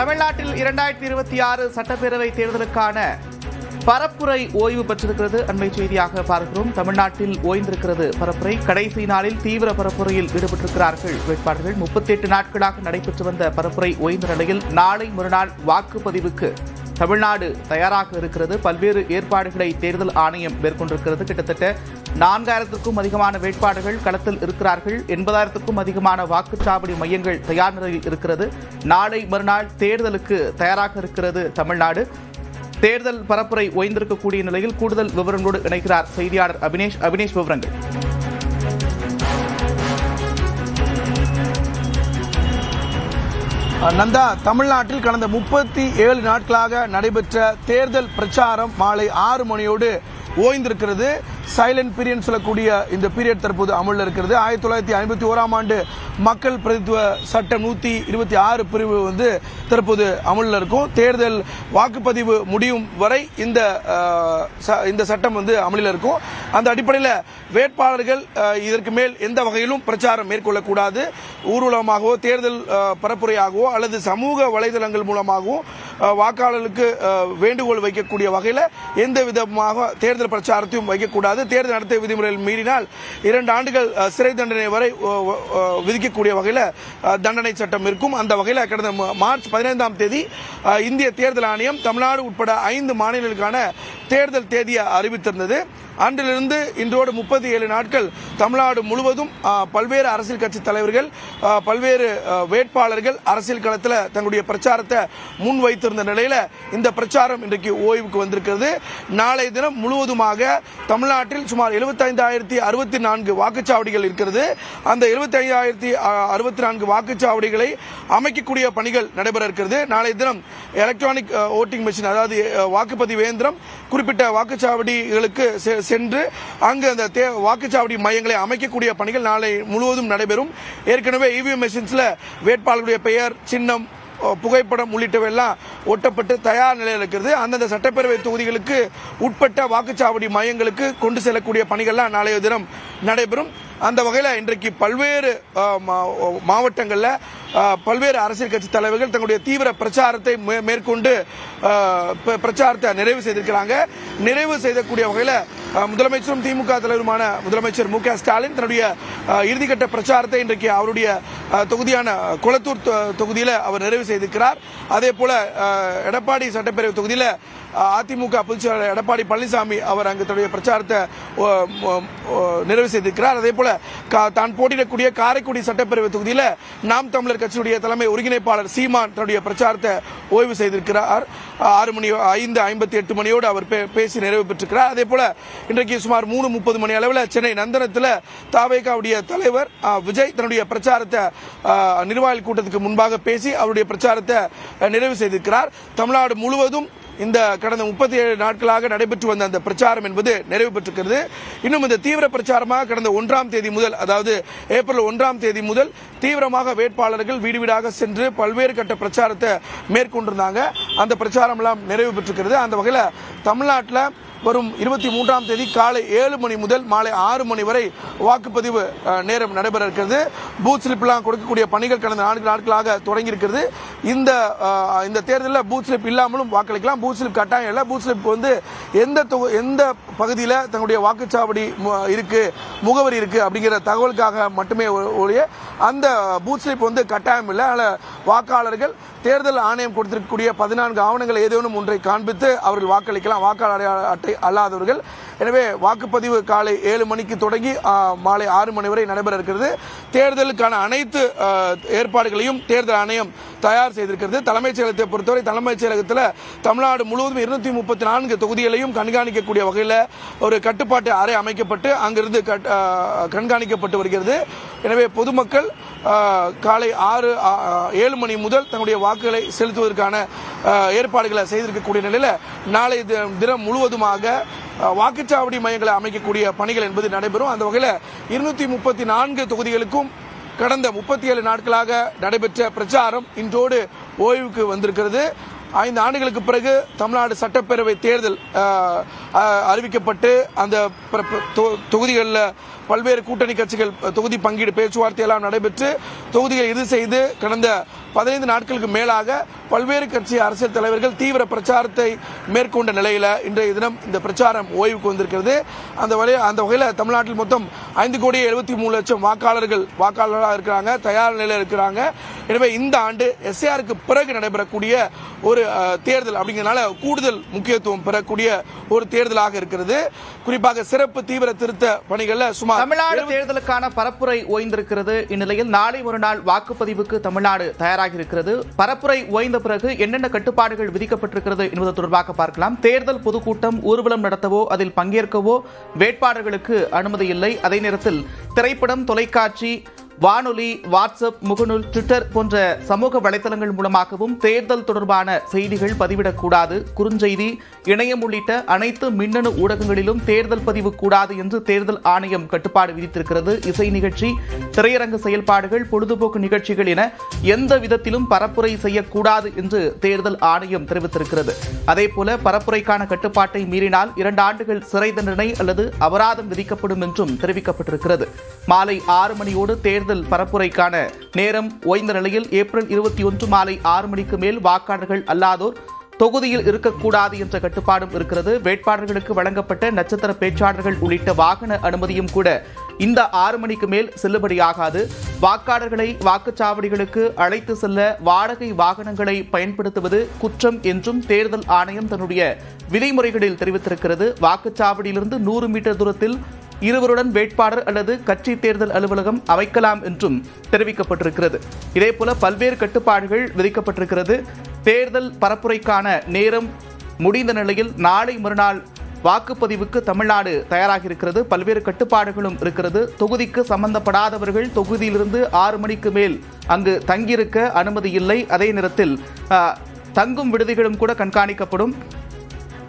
தமிழ்நாட்டில் 2026 சட்டப்பேரவை தேர்தலுக்கான பரப்புரை ஓய்வு பெற்றிருக்கிறது. அண்மை செய்தியாக பார்க்கிறோம். தமிழ்நாட்டில் ஓய்ந்திருக்கிறது பரப்புரை. கடைசி நாளில் தீவிர பரப்புரையில் ஈடுபட்டிருக்கிறார்கள் வேட்பாளர்கள். 38 நாட்களாக நடைபெற்று வந்த பரப்புரை ஓய்ந்த நிலையில் நாளை மறுநாள் வாக்குப்பதிவுக்கு தமிழ்நாடு தயாராக இருக்கிறது. பல்வேறு ஏற்பாடுகளை தேர்தல் ஆணையம் மேற்கொண்டிருக்கிறது. கிட்டத்தட்ட 4000க்கும் அதிகமான வேட்பாளர்கள் களத்தில் இருக்கிறார்கள். 80,000க்கும் அதிகமான வாக்குச்சாவடி மையங்கள் தயார் நிலையில் இருக்கிறது. நாளை மறுநாள் தேர்தலுக்கு தயாராக இருக்கிறது தமிழ்நாடு. தேர்தல் பரப்புரை ஓய்ந்திருக்கக்கூடிய நிலையில் கூடுதல் விவரங்களோடு இணைக்கிறார் செய்தியாளர் அபினேஷ். விவரங்கள். நந்தா, தமிழ்நாட்டில் கடந்த 37 நாட்களாக நடைபெற்ற தேர்தல் பிரச்சாரம் மாலை 6 மணியோடு ஓய்ந்திருக்கிறது. சைலண்ட் பீரியட் சொல்லக்கூடிய இந்த பீரியட் தற்போது அமலில் இருக்கிறது. 1951ஆம் ஆண்டு மக்கள் பிரதித்துவ சட்டம் 126 பிரிவு தற்போது அமலில் இருக்கும். தேர்தல் வாக்குப்பதிவு முடியும் வரை இந்த சட்டம் அமலில் இருக்கும். அந்த அடிப்படையில் வேட்பாளர்கள் இதற்கு மேல் எந்த வகையிலும் பிரச்சாரம் மேற்கொள்ளக்கூடாது. ஊர்வலமாகவோ தேர்தல் பரப்புரையாகவோ அல்லது சமூக வலைதளங்கள் மூலமாகவோ வாக்காளர்களுக்கு வேண்டுகோள் வைக்கக்கூடிய வகையில் எந்த விதமாக தேர்தல் பிரச்சாரத்தையும் வைக்கக்கூடாது. தேர்தல் நடத்தை விதிமுறைகள் மீறினால் 2 ஆண்டுகள் சிறை தண்டனை வரை விதிக்கக்கூடிய வகையில் தண்டனை சட்டம் இருக்கும். அந்த வகையில் கடந்த மார்ச் 15ஆம் தேதி இந்திய தேர்தல் ஆணையம் தமிழ்நாடு உட்பட 5 மாநிலங்களுக்கான தேர்தல் தேதியை அறிவித்திருந்தது. அன்றிலிருந்து இன்றோடு 37 நாட்கள் தமிழ்நாடு முழுவதும் பல்வேறு அரசியல் கட்சி தலைவர்கள், பல்வேறு வேட்பாளர்கள் அரசியல் களத்தில் தங்களுடைய பிரச்சாரத்தை முன்வைத்திருந்த நிலையில் இந்த பிரச்சாரம் இன்றைக்கு ஓய்வுக்கு வந்திருக்கிறது. நாளை தினம் முழுவதுமாக தமிழ்நாட்டில் சுமார் 75,064 வாக்குச்சாவடிகள் இருக்கிறது. அந்த 75,064 வாக்குச்சாவடிகளை அமைக்கக்கூடிய பணிகள் நடைபெற இருக்கிறது. நாளை தினம் எலக்ட்ரானிக் ஓட்டிங் மெஷின், அதாவது வாக்குப்பதிவு இயந்திரம் குறிப்பிட்ட வாக்குச்சாவடிகளுக்கு சென்று அங்கு அந்த வாக்குச்சாவடி மையங்களை அமைக்கக்கூடிய பணிகள் நாளை முழுவதும் நடைபெறும். ஏற்கனவே இவிஎம் மெஷின்ஸ்ல வேட்பாளர்களுடைய பெயர், சின்னம், புகைப்படம் உள்ளிட்டவையெல்லாம் ஒட்டப்பட்டு தயார் நிலையில் இருக்கிறது. அந்தந்த சட்டப்பேரவை தொகுதிகளுக்கு உட்பட்ட வாக்குச்சாவடி மையங்களுக்கு கொண்டு செல்லக்கூடிய பணிகள்லாம் நாளைய தினம் நடைபெறும். அந்த வகையில் இன்றைக்கு பல்வேறு மாவட்டங்களில் பல்வேறு அரசியல் கட்சி தலைவர்கள் தங்களுடைய தீவிர பிரச்சாரத்தை மேற்கொண்டு பிரச்சாரத்தை நிறைவு செய்திருக்கிறாங்க. நிறைவு செய்யக்கூடிய வகையில் முதலமைச்சரும் திமுக தலைவருமான முதலமைச்சர் மு.க. ஸ்டாலின் தன்னுடைய இறுதிக்கட்ட பிரச்சாரத்தை இன்றைக்கு அவருடைய தொகுதியான கொளத்தூர் தொகுதியில் அவர் நிறைவு செய்திருக்கிறார். அதே போல எடப்பாடி சட்டப்பேரவை தொகுதியில் அதிமுக பொதுச் செயலாளர் எடப்பாடி பழனிசாமி அவர் அங்கு தன்னுடைய பிரச்சாரத்தை நிறைவு செய்திருக்கிறார். அதே போல தான் போட்டியிடக்கூடிய காரைக்குடி சட்டப்பேரவை தொகுதியில் நாம் தமிழர் கட்சியுடைய தலைமை ஒருங்கிணைப்பாளர் சீமான் தன்னுடைய பிரச்சாரத்தை ஓய்வு செய்திருக்கிறார். 5:58 மணியோடு அவர் பேசி நிறைவு பெற்றிருக்கிறார். அதே போல இன்றைக்கு சுமார் 3:30 மணி அளவில் சென்னை நந்தனத்தில் தாவேகாவுடைய தலைவர் விஜய் தன்னுடைய பிரச்சாரத்தை நிர்வாகிகள் கூட்டத்துக்கு முன்பாக பேசி அவருடைய பிரச்சாரத்தை நிறைவு செய்திருக்கிறார். தமிழ்நாடு முழுவதும் இந்த கடந்த 37 நாட்களாக நடைபெற்று வந்த அந்த பிரச்சாரம் என்பது நிறைவு பெற்றிருக்கிறது. இன்னும் இந்த தீவிர பிரச்சாரமாக கடந்த 1ஆம் தேதி முதல், அதாவது ஏப்ரல் 1ஆம் தேதி முதல் தீவிரமாக வேட்பாளர்கள் வீடு வீடாக சென்று பல்வேறு கட்ட பிரச்சாரத்தை மேற்கொண்டிருந்தாங்க. அந்த பிரச்சாரம் எல்லாம் நிறைவு பெற்றிருக்கிறது. அந்த வகையில் தமிழ்நாட்டில் வரும் 23ஆம் தேதி காலை 7 மணி முதல் மாலை 6 மணி வரை வாக்குப்பதிவு நேரம் நடைபெற இருக்கிறது. பூத் ஸ்லிப்லாம் கொடுக்கக்கூடிய பணிகள் கடந்த 4 நாட்களாக தொடங்கி இருக்கிறது. இந்த தேர்தலில் பூத் ஸ்லிப் இல்லாமலும் வாக்களிக்கலாம். பூத் ஸ்லிப் கட்டாயம் இல்லை. பூத் ஸ்லிப் எந்த பகுதியில் தங்களுடைய வாக்குச்சாவடி இருக்கு, முகவரி இருக்கு அப்படிங்கிற தகவலுக்காக மட்டுமே ஒழிய அந்த பூத் ஸ்லிப் கட்டாயம் இல்லை. அதனால் வாக்காளர்கள் தேர்தல் ஆணையம் கொடுத்திருக்கக்கூடிய 14 ஆவணங்கள் ஏதேனும் ஒன்றை காண்பித்து அவர்கள் வாக்களிக்கலாம், வாக்காளர் அடையாள அட்டை அல்லாதவர்கள். எனவே வாக்குப்பதிவு காலை 7 மணிக்கு தொடங்கி மாலை 6 மணி வரை நடைபெற இருக்கிறது. தேர்தலுக்கான அனைத்து ஏற்பாடுகளையும் தேர்தல் ஆணையம் தயார் செய்திருக்கிறது. தலைமைச் செயலகத்தை பொறுத்தவரை தலைமைச் செயலகத்தில் தமிழ்நாடு முழுவதும் 234 தொகுதிகளையும் கண்காணிக்கக்கூடிய வகையில் ஒரு கட்டுப்பாட்டு அறை அமைக்கப்பட்டு அங்கிருந்து கண்காணிக்கப்பட்டு வருகிறது. எனவே பொதுமக்கள் காலை 7 மணி முதல் தங்களுடைய வாக்குகளை செலுத்துவதற்கான ஏற்பாடுகளை செய்திருக்கக்கூடிய நிலையில் நாளை தினம் முழுவதுமாக வாக்குச்சாவடி மையங்களை அமைக்கக்கூடிய பணிகள் என்பது நடைபெறும். அந்த வகையில் 234 தொகுதிகளுக்கும் கடந்த 37 நாட்களாக நடைபெற்ற பிரச்சாரம் இன்றோடு ஓய்வுக்கு வந்திருக்கிறது. 5 ஆண்டுகளுக்கு பிறகு தமிழ்நாடு சட்டப்பேரவை தேர்தல் அறிவிக்கப்பட்டு அந்த தொகுதிகளில் பல்வேறு கூட்டணி கட்சிகள் தொகுதி பங்கீடு பேச்சுவார்த்தை எல்லாம் நடைபெற்று தொகுதிகளை இறுதி செய்து கடந்த 15 நாட்களுக்கு மேலாக பல்வேறு கட்சி அரசியல் தலைவர்கள் தீவிர பிரச்சாரத்தை மேற்கொண்ட நிலையில் இன்றைய தினம் இந்த பிரச்சாரம் ஓய்வுக்கு வந்திருக்கிறது. அந்த வகையில் தமிழ்நாட்டில் மொத்தம் 5,73,00,000 வாக்காளர்களாக இருக்கிறாங்க, தயார் நிலையில் இருக்கிறாங்க. எனவே இந்த ஆண்டு எஸ்ஐஆருக்கு பிறகு நடைபெறக்கூடிய ஒரு தேர்தல் அப்படிங்கிறதுனால கூடுதல் முக்கியத்துவம் பெறக்கூடிய ஒரு தேர்தலாக இருக்கிறது. குறிப்பாக சிறப்பு தீவிர திருத்த பணிகளில் சுமார் தமிழ்நாடு தேர்தலுக்கான பரப்புரை ஓய்ந்திருக்கிறது. இந்நிலையில் நாளை மறுநாள் வாக்குப்பதிவுக்கு தமிழ்நாடு தயாராகி இருக்கிறது. பரப்புரை ஓய்ந்த பிறகு என்னென்ன கட்டுப்பாடுகள் விதிக்கப்பட்டிருக்கிறது என்பது தொடர்பாக பார்க்கலாம். தேர்தல் பொதுக்கூட்டம், ஊர்வலம் நடத்தவோ அதில் பங்கேற்கவோ வேட்பாளர்களுக்கு அனுமதி இல்லை. அதே நேரத்தில் திரைப்படம், தொலைக்காட்சி, வானொலி, வாட்ஸ்அப், முகநூல், ட்விட்டர் போன்ற சமூக வலைதளங்கள் மூலமாகவும் தேர்தல் தொடர்பான செய்திகள் பதிவிடக்கூடாது. குறுஞ்செய்தி, இணையம் உள்ளிட்ட அனைத்து மின்னணு ஊடகங்களிலும் தேர்தல் பதிவு கூடாது என்று தேர்தல் ஆணையம் கட்டுப்பாடு விதித்திருக்கிறது. இசை நிகழ்ச்சி, திரையரங்கு செயல்பாடுகள், பொழுதுபோக்கு நிகழ்ச்சிகள் என எந்த விதத்திலும் பரப்புரை செய்யக்கூடாது என்று தேர்தல் ஆணையம் தெரிவித்திருக்கிறது. அதேபோல பரப்புரைக்கான கட்டுப்பாட்டை மீறினால் 2 ஆண்டுகள் சிறை தண்டனை அல்லது அபராதம் விதிக்கப்படும் என்றும் தெரிவிக்கப்பட்டிருக்கிறது. மாலை 6 மணியோடு தேர்தல் பரப்புரைக்கான நேரம் ஓய்ந்த நிலையில் ஏப்ரல் 21 மாலை 6 மணிக்கு மேல் வாக்காளர்கள் அல்லாதோர் தொகுதியில் இருக்கக்கூடாது என்ற கட்டுப்பாடும் இருக்கிறது. வேட்பாளர்களுக்கு வழங்கப்பட்ட நட்சத்திர பேச்சாளர்கள் உள்ளிட்ட வாகன அனுமதியும் கூட இந்த 6 மணிக்கு மேல் செல்லுபடியாகாது. வாக்காளர்களை வாக்குச்சாவடிகளுக்கு அழைத்து செல்ல வாடகை வாகனங்களை பயன்படுத்துவது குற்றம் என்றும் தேர்தல் ஆணையம் தன்னுடைய விதிமுறைகளில் தெரிவித்திருக்கிறது. வாக்குச்சாவடியிலிருந்து 100 மீட்டர் தூரத்தில் இருவருடன் வேட்பாளர் அல்லது கட்சி தேர்தல் அலுவலகம் அமைக்கலாம் என்றும் தெரிவிக்கப்பட்டிருக்கிறது. இதேபோல பல்வேறு கட்டுப்பாடுகள் விதிக்கப்பட்டிருக்கிறது. தேர்தல் பரப்புரைக்கான நேரம் முடிந்த நிலையில் நாளை மறுநாள் வாக்குப்பதிவுக்கு தமிழ்நாடு தயாராகி இருக்கிறது. பல்வேறு கட்டுப்பாடுகளும் இருக்கிறது. தொகுதிக்கு சம்பந்தப்படாதவர்கள் தொகுதியிலிருந்து 6 மணிக்கு மேல் அங்கு தங்கியிருக்க அனுமதி இல்லை. அதே நேரத்தில் தங்கும் விடுதிகளும் கூட கண்காணிக்கப்படும்.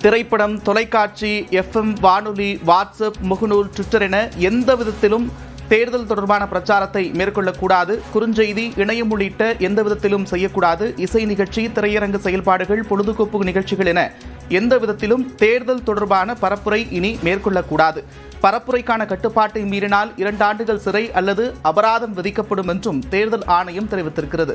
திரைப்படம், தொலைக்காட்சி, FM, வானொலி, வாட்ஸ்அப், முகநூல், ட்விட்டர் என எந்த விதத்திலும் தேர்தல் தொடர்பான பிரச்சாரத்தை மேற்கொள்ளக்கூடாது. குறுஞ்செய்தி, இணையம் உள்ளிட்ட எந்த விதத்திலும் செய்யக்கூடாது. இசை நிகழ்ச்சி, திரையரங்கு செயல்பாடுகள், பொழுதுபோக்கு நிகழ்ச்சிகள் என எந்த விதத்திலும் தேர்தல் தொடர்பான பரப்புரை இனி மேற்கொள்ளக்கூடாது. பரப்புரைக்கான கட்டுப்பாட்டை மீறினால் 2 ஆண்டுகள் சிறை அல்லது அபராதம் விதிக்கப்படும் என்றும் தேர்தல் ஆணையம் தெரிவித்திருக்கிறது.